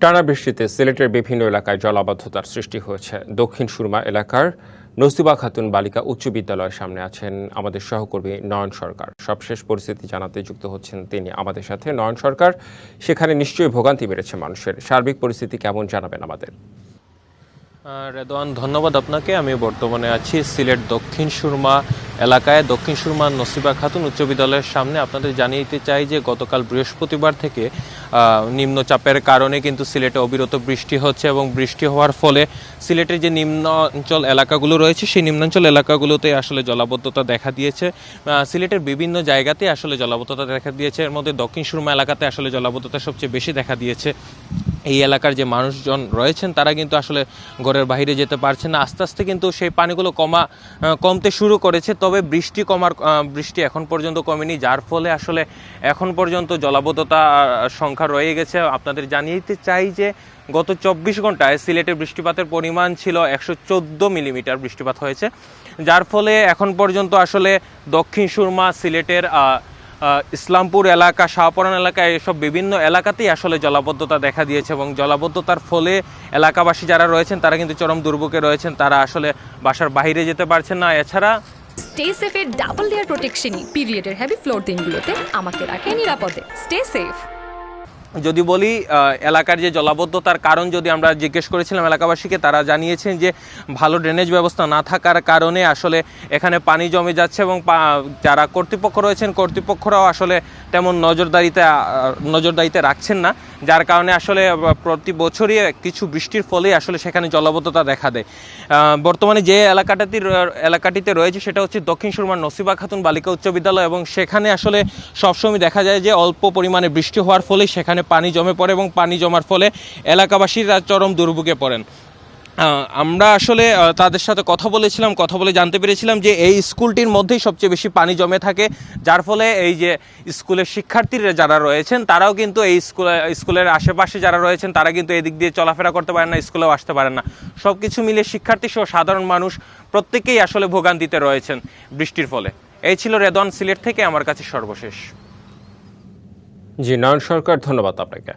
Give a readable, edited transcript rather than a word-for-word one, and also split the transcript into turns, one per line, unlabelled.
টানা বৃষ্টিতে সিলেটের বিভিন্ন এলাকায় জলাবদ্ধতার সৃষ্টি হয়েছে। দক্ষিণ সুরমা এলাকার নসিবা খাতুন বালিকা উচ্চ বিদ্যালয়ের সামনে আছেন আমাদের সহকর্মী নয়ন সরকার। সবশেষ পরিস্থিতি জানাতে যুক্ত হচ্ছেন তিনি আমাদের সাথে। নয়ন সরকার, সেখানে নিশ্চয়ই ভোগান্তি বেড়েছে মানুষের। সার্বিক পরিস্থিতি কেমন জানাবেন আমাদের।
রেদওয়ান, ধন্যবাদ আপনাকে। আমি বর্তমানে আছি সিলেট দক্ষিণ সুরমা এলাকায়, দক্ষিণ সুরমা নসিবা খাতুন উচ্চ বিদ্যালয়ের সামনে। আপনাদের জানিয়ে দিতে চাই যে গতকাল বৃহস্পতিবার থেকে নিম্নচাপের কারণে কিন্তু সিলেটে অবিরত বৃষ্টি হচ্ছে এবং বৃষ্টি হওয়ার ফলে সিলেটের যে নিম্নাঞ্চল এলাকাগুলো রয়েছে সেই নিম্নাঞ্চল এলাকাগুলোতে আসলে জলাবদ্ধতা দেখা দিয়েছে। সিলেটের বিভিন্ন জায়গাতে আসলে জলাবদ্ধতা দেখা দিয়েছে। এর মধ্যে দক্ষিণ সুরমা এলাকাতে আসলে জলাবদ্ধতা সবচেয়ে বেশি দেখা দিয়েছে। এই এলাকার যে মানুষজন রয়েছেন তারা কিন্তু আসলে ঘরের বাইরে যেতে পারছে না। আস্তে আস্তে কিন্তু সেই পানিগুলো কমতে শুরু করেছে, তবে বৃষ্টি এখন পর্যন্ত কমেনি, যার ফলে আসলে এখন পর্যন্ত জলাবদ্ধতা সংখ্যা রয়ে গেছে। আপনাদের জানিয়ে দিতে চাই যে গত 24 ঘন্টায় সিলেটের বৃষ্টিপাতের পরিমাণ ছিল 114 মিলিমিটার বৃষ্টিপাত হয়েছে, যার ফলে এখন পর্যন্ত আসলে দক্ষিণ সুরমা সিলেটের ইসলামপুর এলাকা, শাহপরান এলাকায় এসব বিভিন্ন এলাকাতেই আসলে জলাবদ্ধতা দেখা দিয়েছে এবং জলাবদ্ধতার ফলে এলাকাবাসী যারা রয়েছেন তারা কিন্তু চরম দুর্ভোগে রয়েছেন। তারা আসলে বাসার বাইরে যেতে পারছেন না। এছাড়া
স্টে সেফের ডাবল লেয়ার প্রোটেকশনই পিরিয়ডের হেভি ফ্লোর দিনগুলোতে আমাকে রাখে নিরাপদে। Stay safe.
যদি বলি এলাকার যে জলাবদ্ধতার কারণ যদি আমরা জিজ্ঞেস করেছিলাম এলাকাবাসীকে, তারা জানিয়েছেন যে ভালো ড্রেনেজ ব্যবস্থা না থাকার কারণে আসলে এখানে পানি জমে যাচ্ছে এবং যারা কর্তৃপক্ষ রয়েছেন কর্তৃপক্ষরাও আসলে তেমন নজরদারিতে রাখছেন না, যার কারণে আসলে প্রতি বছরই কিছু বৃষ্টির ফলে আসলে সেখানে জলাবদ্ধতা দেখা দেয়। বর্তমানে যে এলাকাটিতে রয়েছে সেটা হচ্ছে দক্ষিণ সুরমার নসিবা খাতুন বালিকা উচ্চ বিদ্যালয় এবং সেখানে আসলে সবসময় দেখা যায় যে অল্প পরিমাণে বৃষ্টি হওয়ার ফলে সেখানে পানি জমে পড়ে এবং পানি জমার ফলে এলাকাবাসীরা চরম দুর্ভোগে পড়েন। আমরা আসলে তাদের সাথে কথা বলে জানতে পেরেছিলাম যে এই স্কুলটির মধ্যেই সবচেয়ে বেশি পানি জমে থাকে, যার ফলে এই যে স্কুলের শিক্ষার্থীরা যারা রয়েছেন তারাও কিন্তু এই স্কুলের আশেপাশে যারা রয়েছেন তারা কিন্তু এদিক দিয়ে চলাফেরা করতে পারেন না, স্কুলেও আসতে পারেন না। সব কিছু মিলে শিক্ষার্থী সহ সাধারণ মানুষ প্রত্যেকেই আসলে ভোগান্তিতে রয়েছেন বৃষ্টির ফলে। এই ছিল রেদওয়ান, সিলেট থেকে আমার কাছে সর্বশেষ।
জি নয়ন সরকার, ধন্যবাদ আপনাকে।